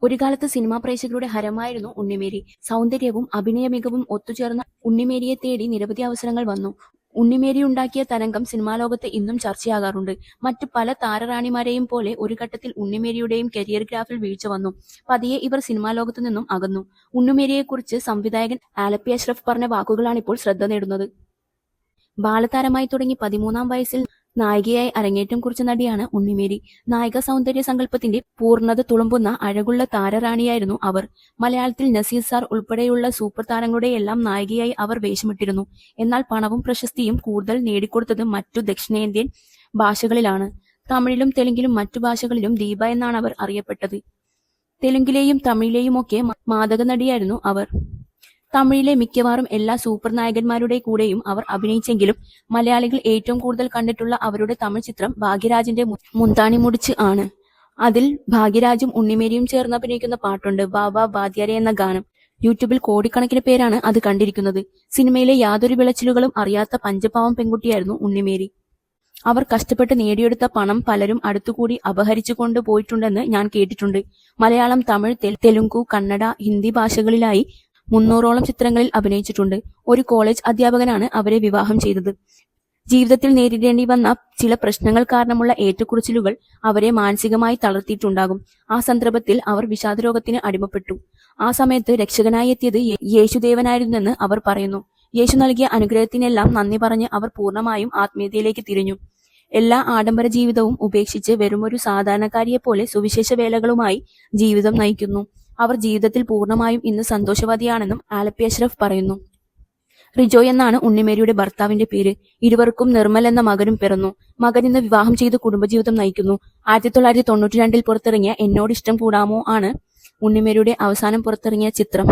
ഒരു കാലത്ത് സിനിമാ പ്രേക്ഷകരുടെ ഹരമായിരുന്നു ഉണ്ണിമേരി. സൗന്ദര്യവും അഭിനയ മികവും ഒത്തുചേർന്ന ഉണ്ണിമേരിയെ തേടി നിരവധി അവസരങ്ങൾ വന്നു. ഉണ്ണിമേരി ഉണ്ടാക്കിയ തരംഗം സിനിമാലോകത്ത് ഇന്നും ചർച്ചയാകാറുണ്ട്. മറ്റു പല താരറാണിമാരെയും പോലെ ഒരു ഘട്ടത്തിൽ ഉണ്ണിമേരിയുടെയും കരിയർ ഗ്രാഫിൽ വീഴ്ച വന്നു. പതിയെ ഇവർ സിനിമാലോകത്തു നിന്നും അകന്നു. ഉണ്ണിമേരിയെക്കുറിച്ച് സംവിധായകൻ ആലപ്പി അഷ്റഫ് പറഞ്ഞ വാക്കുകളാണിപ്പോൾ ശ്രദ്ധ നേടുന്നത്. ബാലതാരമായി തുടങ്ങി 13-ാം വയസ്സിൽ നായികയായി അരങ്ങേറ്റം കുറിച്ച നടിയാണ് ഉണ്ണിമേരി. നായിക സൗന്ദര്യ സങ്കല്പത്തിന്റെ പൂർണ്ണത തുളുമ്പുന്ന അഴകുള്ള താരറാണിയായിരുന്നു അവർ. മലയാളത്തിൽ നസീർ സാർ ഉൾപ്പെടെയുള്ള സൂപ്പർ താരങ്ങളുടെയെല്ലാം നായികയായി അവർ വേഷമിട്ടിരുന്നു. എന്നാൽ പണവും പ്രശസ്തിയും കൂടുതൽ നേടിക്കൊടുത്തത് മറ്റു ദക്ഷിണേന്ത്യൻ ഭാഷകളിലാണ്. തമിഴിലും തെലുങ്കിലും മറ്റു ഭാഷകളിലും ദീപ എന്നാണ് അവർ അറിയപ്പെട്ടത്. തെലുങ്കിലെയും തമിഴിലെയുമൊക്കെ മാദക നടിയായിരുന്നു അവർ. തമിഴിലെ മിക്കവാറും എല്ലാ സൂപ്പർ നായകന്മാരുടെ കൂടെയും അവർ അഭിനയിച്ചെങ്കിലും മലയാളികൾ ഏറ്റവും കൂടുതൽ കണ്ടിട്ടുള്ള അവരുടെ തമിഴ് ചിത്രം ഭാഗ്യരാജിന്റെ മുന്താണി മുടിച്ച് ആണ്. അതിൽ ഭാഗ്യരാജും ഉണ്ണിമേരിയും ചേർന്ന് അഭിനയിക്കുന്ന പാട്ടുണ്ട് വാ വാ വാദ്യാരെ എന്ന ഗാനം. യൂട്യൂബിൽ കോടിക്കണക്കിന് പേരാണ് അത് കണ്ടിരിക്കുന്നത്. സിനിമയിലെ യാതൊരു വിളച്ചിലുകളും അറിയാത്ത പഞ്ചപാവം പെൺകുട്ടിയായിരുന്നു ഉണ്ണിമേരി. അവർ കഷ്ടപ്പെട്ട് നേടിയെടുത്ത പണം പലരും അടുത്തുകൂടി അപഹരിച്ചു കൊണ്ടുപോയിട്ടുണ്ടെന്ന് ഞാൻ കേട്ടിട്ടുണ്ട്. മലയാളം, തമിഴ്, തെലുങ്കു, കന്നഡ, ഹിന്ദി ഭാഷകളിലായി 300ഓളം ചിത്രങ്ങളിൽ അഭിനയിച്ചിട്ടുണ്ട്. ഒരു കോളേജ് അധ്യാപകനാണ് അവരെ വിവാഹം ചെയ്തത്. ജീവിതത്തിൽ നേരിടേണ്ടി വന്ന ചില പ്രശ്നങ്ങൾ കാരണമുള്ള ഏറ്റക്കുറച്ചിലുകൾ അവരെ മാനസികമായി തളർത്തിയിട്ടുണ്ടാകും. ആ സന്ദർഭത്തിൽ അവർ വിഷാദരോഗത്തിന് അടിമപ്പെട്ടു. ആ സമയത്ത് രക്ഷകനായി എത്തിയത് യേശുദേവനായിരുന്നെന്ന് അവർ പറയുന്നു. യേശു നൽകിയ അനുഗ്രഹത്തിനെല്ലാം നന്ദി പറഞ്ഞ് അവർ പൂർണ്ണമായും ആത്മീയതയിലേക്ക് തിരിഞ്ഞു. എല്ലാ ആഡംബര ജീവിതവും ഉപേക്ഷിച്ച് വെറുമൊരു സാധാരണക്കാരിയെപ്പോലെ സുവിശേഷ വേലകളുമായി ജീവിതം നയിക്കുന്നു. അവർ ജീവിതത്തിൽ പൂർണ്ണമായും ഇന്ന് സന്തോഷവതിയാണെന്നും ആലപ്പി അഷ്റഫ് പറയുന്നു. റിജോയ് എന്നാണ് ഉണ്ണിമേരിയുടെ ഭർത്താവിന്റെ പേര്. ഇരുവർക്കും നിർമ്മൽ എന്ന മകനും പിറന്നു. മകൻ ഇന്ന് വിവാഹം ചെയ്ത് കുടുംബജീവിതം നയിക്കുന്നു. 1992 പുറത്തിറങ്ങിയ എന്നോട് ഇഷ്ടം കൂടാമോ ആണ് ഉണ്ണിമേരിയുടെ അവസാനം പുറത്തിറങ്ങിയ ചിത്രം.